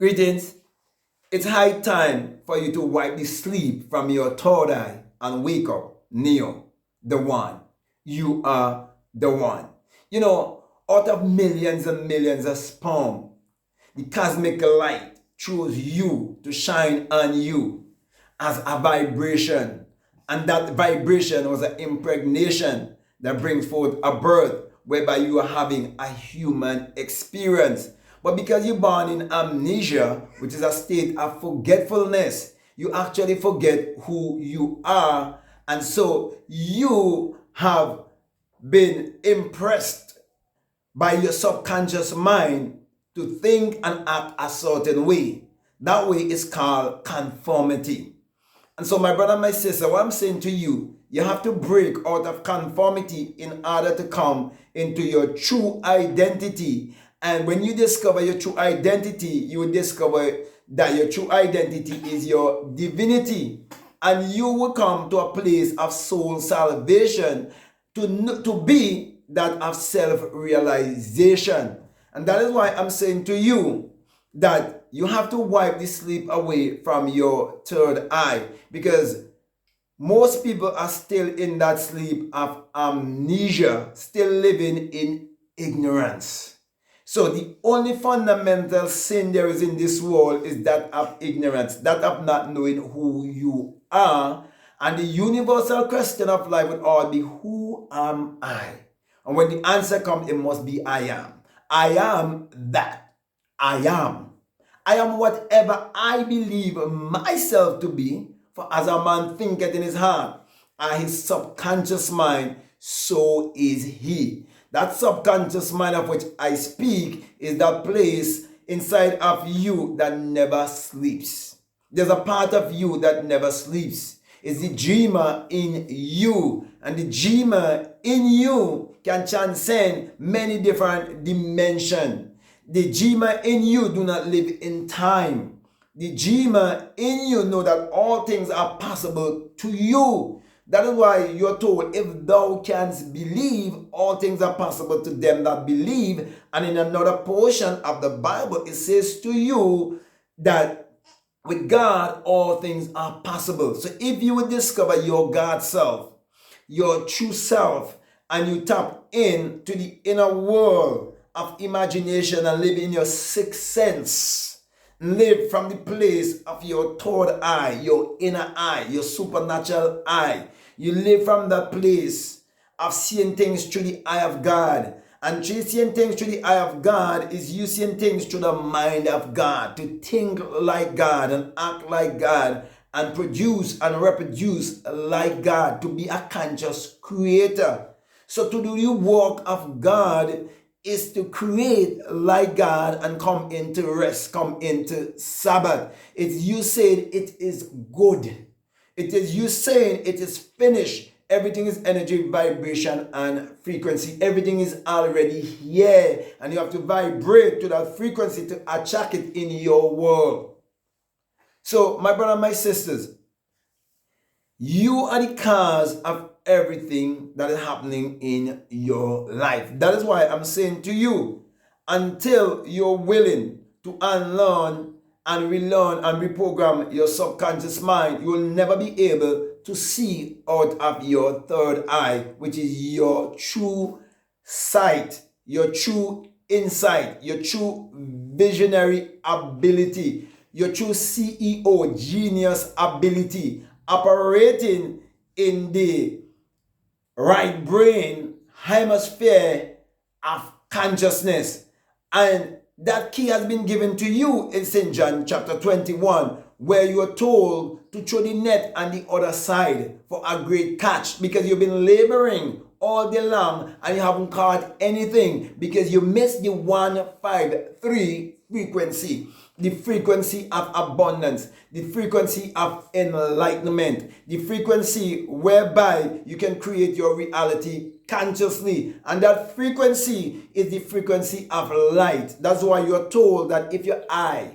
Greetings. It's high time for you to wipe the sleep from your third eye and wake up. Neo, the one. You are the one. Out of millions and millions of sperm, the cosmic light chose you to shine on you as a vibration. And that vibration was an impregnation that brings forth a birth whereby you are having a human experience. But because you're born in amnesia, which is a state of forgetfulness, you actually forget who you are. And so you have been impressed by your subconscious mind to think and act a certain way. That way is called conformity. And so my brother, my sister, what I'm saying to you, you have to break out of conformity in order to come into your true identity. And when you discover your true identity, you will discover that your true identity is your divinity. And you will come to a place of soul salvation to be that of self-realization. And that is why I'm saying to you that you have to wipe the sleep away from your third eye, because most people are still in that sleep of amnesia, still living in ignorance. So the only fundamental sin there is in this world is that of ignorance, that of not knowing who you are. And the universal question of life would all be, who am I? And when the answer comes, it must be I am. I am that. I am. I am whatever I believe myself to be. For as a man thinketh in his heart, and his subconscious mind, so is he. That subconscious mind of which I speak is that place inside of you that never sleeps. There's a part of you that never sleeps. It's the dreamer in you. And the dreamer in you can transcend many different dimensions. The dreamer in you do not live in time. The dreamer in you know that all things are possible to you. That is why you're told, if thou canst believe, all things are possible to them that believe. And in another portion of the Bible, it says to you that with God, all things are possible. So if you would discover your God self, your true self, and you tap into the inner world of imagination and live in your sixth sense, live from the place of your third eye, your inner eye, your supernatural eye. You live from that place of seeing things through the eye of God. And seeing things through the eye of God is you seeing things through the mind of God, to think like God and act like God and produce and reproduce like God, to be a conscious creator. So to do the work of God is to create like God and come into rest, come into Sabbath. It's you saying it is good. It is you saying it is finished. Everything is energy, vibration, and frequency. Everything is already here. And you have to vibrate to that frequency to attract it in your world. So, my brother, my sisters, you are the cause of everything that is happening in your life. That is why I'm saying to you, until you're willing to unlearn and relearn and reprogram your subconscious mind, you will never be able to see out of your third eye, which is your true sight, your true insight, your true visionary ability, your true CEO genius ability, operating in the right brain hemisphere of consciousness. And that key has been given to you in St. John chapter 21, where you are told to throw the net on the other side for a great catch, because you've been laboring all day long and you haven't caught anything because you missed the 153 frequency. The frequency of abundance, the frequency of enlightenment, the frequency whereby you can create your reality consciously. And that frequency is the frequency of light. That's why you're told that if your eye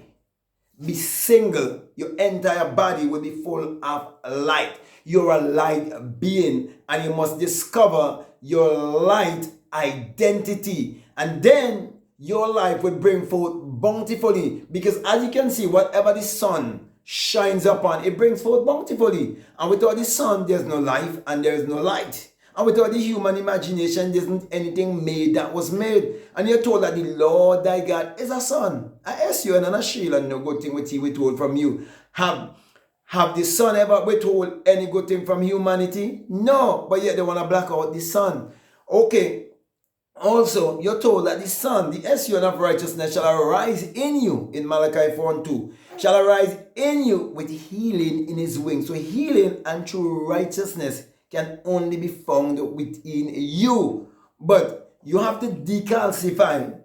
be single, your entire body will be full of light. You're a light being, and you must discover your light identity. And then your life will bring forth bountifully. Because as you can see, whatever the sun shines upon, it brings forth bountifully. And without the sun, there's no life and there is no light. And without the human imagination, there isn't anything made that was made. And you're told that the Lord thy God is a son. I ask you, and a shield, and no good thing with he withhold from you. Have the sun ever withhold any good thing from humanity? No, but yet they want to black out the sun. Okay. Also, you're told that the sun, the SUN of righteousness, shall arise in you, in Malachi 4:2, shall arise in you with healing in his wings. So healing and true righteousness can only be found within you. But you have to decalcify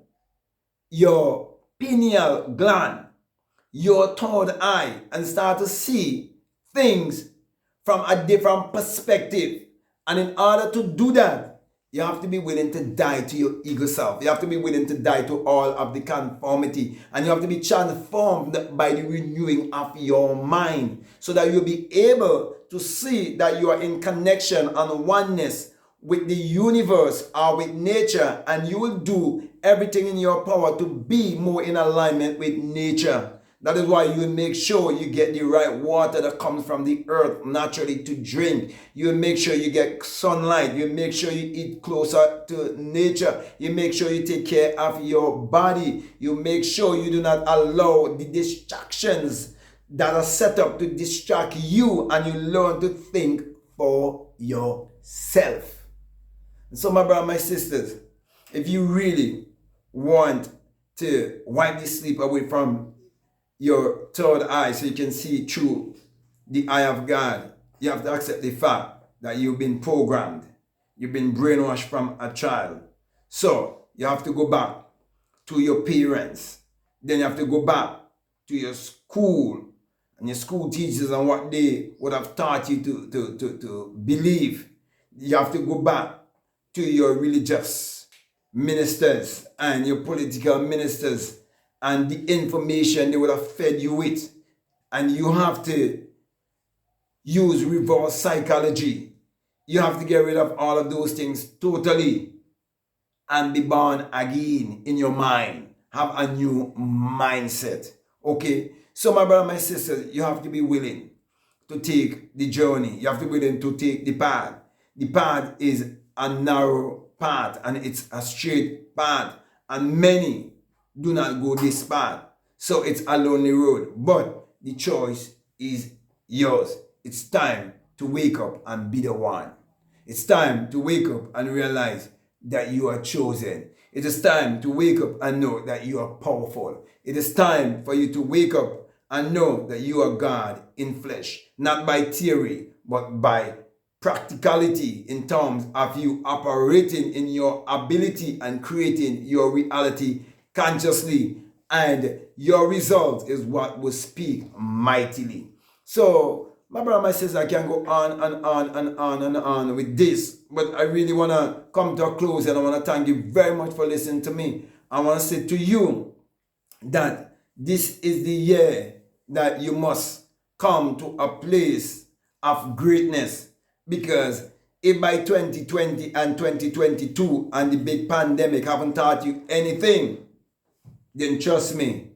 your pineal gland, your third eye, and start to see things from a different perspective. And in order to do that, you have to be willing to die to your ego self. You have to be willing to die to all of the conformity. And you have to be transformed by the renewing of your mind, so that you'll be able to see that you are in connection and oneness with the universe or with nature. And you will do everything in your power to be more in alignment with nature. That is why you make sure you get the right water that comes from the earth naturally to drink. You make sure you get sunlight. You make sure you eat closer to nature. You make sure you take care of your body. You make sure you do not allow the distractions that are set up to distract you, and you learn to think for yourself. And so, my brothers, my sisters, if you really want to wipe the sleep away from your third eye so you can see through the eye of God, you have to accept the fact that you've been programmed. You've been brainwashed from a child. So you have to go back to your parents. Then you have to go back to your school and your school teachers and what they would have taught you to believe. You have to go back to your religious ministers and your political ministers and the information they would have fed you with. And you have to use reverse psychology. You have to get rid of all of those things totally and be born again in your mind. Have a new mindset. Okay? So my brother, my sister, you have to be willing to take the journey. You have to be willing to take the path. The path is a narrow path and it's a straight path. And many do not go this path. So it's a lonely road. But the choice is yours. It's time to wake up and be the one. It's time to wake up and realize that you are chosen. It is time to wake up and know that you are powerful. It is time for you to wake up and know that you are God in flesh. Not by theory, but by practicality, in terms of you operating in your ability and creating your reality consciously, and your result is what will speak mightily. So, my brother, my sister, I can go on and on and on and on with this, but I really want to come to a close, and I want to thank you very much for listening to me. I want to say to you that this is the year that you must come to a place of greatness, because if by 2020 and 2022 and the big pandemic haven't taught you anything, then trust me,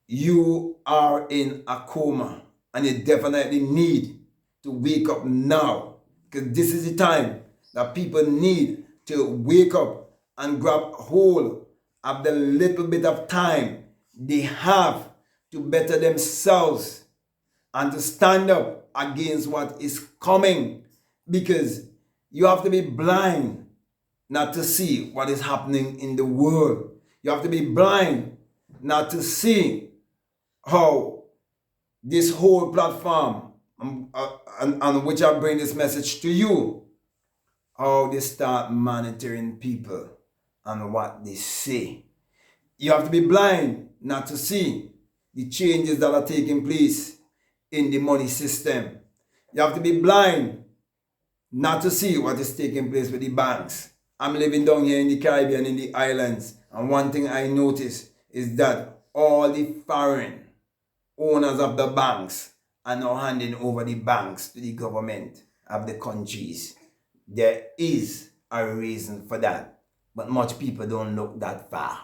you are in a coma, and you definitely need to wake up now, because this is the time that people need to wake up and grab hold of the little bit of time they have to better themselves and to stand up against what is coming, because you have to be blind not to see what is happening in the world. You have to be blind not to see how this whole platform on which I bring this message to you, how they start monitoring people and what they say. You have to be blind not to see the changes that are taking place in the money system. You have to be blind not to see what is taking place with the banks. I'm living down here in the Caribbean, in the islands, and one thing I notice is that all the foreign owners of the banks are now handing over the banks to the government of the countries. There is a reason for that. but much people don't look that far.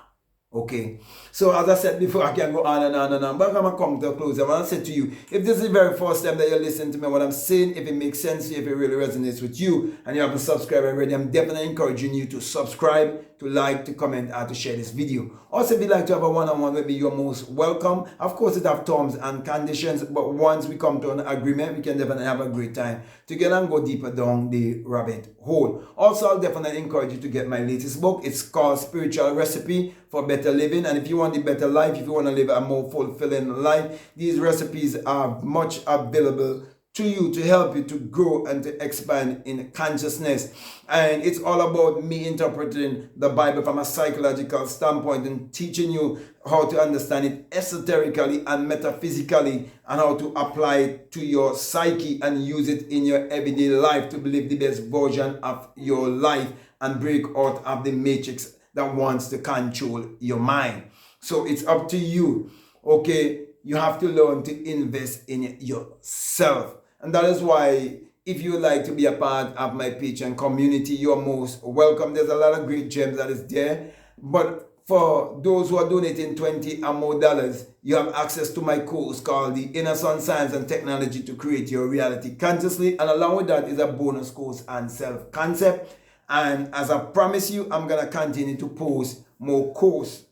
Okay, so as I said before, I can go on and on and on, but I'm gonna come to a close. I want to say to you, if this is the very first time that you're listening to me, what I'm saying, if it makes sense to you, if it really resonates with you, and you haven't subscribed already, I'm definitely encouraging you to subscribe, to like, to comment, and to share this video. Also, if you'd like to have a one-on-one with me, you're most welcome. Of course, it have terms and conditions, but once we come to an agreement, we can definitely have a great time together and go deeper down the rabbit hole. Also, I'll definitely encourage you to get my latest book. It's called Spiritual Recipe for Better Living. And if you want a better life, if you want to live a more fulfilling life, these recipes are much available to you to help you to grow and to expand in consciousness. And it's all about me interpreting the Bible from a psychological standpoint and teaching you how to understand it esoterically and metaphysically, and how to apply it to your psyche and use it in your everyday life to live the best version of your life and break out of the matrix that wants to control your mind. So it's up to you. Okay, you have to learn to invest in yourself. And that is why, if you would like to be a part of my Patreon community, you're most welcome. There's a lot of great gems that is there. But for those who are donating $20 or more, you have access to my course called The Inner Sun Science and Technology to Create Your Reality Consciously. And along with that is a bonus course on self-concept. And as I promise you, I'm going to continue to post more course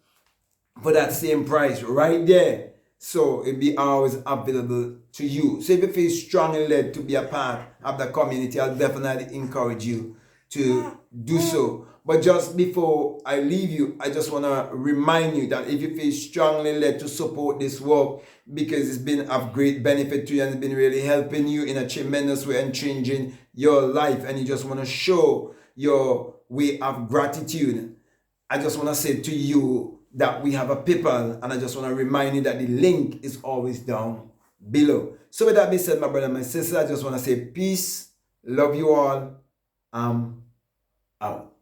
for that same price right there. So it'll be always available to you. So if you feel strongly led to be a part of the community, I'll definitely encourage you to do so. But just before I leave you, I just want to remind you that if you feel strongly led to support this work, because it's been of great benefit to you and it's been really helping you in a tremendous way and changing your life, and you just want to show your way of gratitude, I just want to say to you that we have a PayPal, and I just want to remind you that the link is always down below. So with that being said, my brother and my sister, I just want to say peace, love you all, out.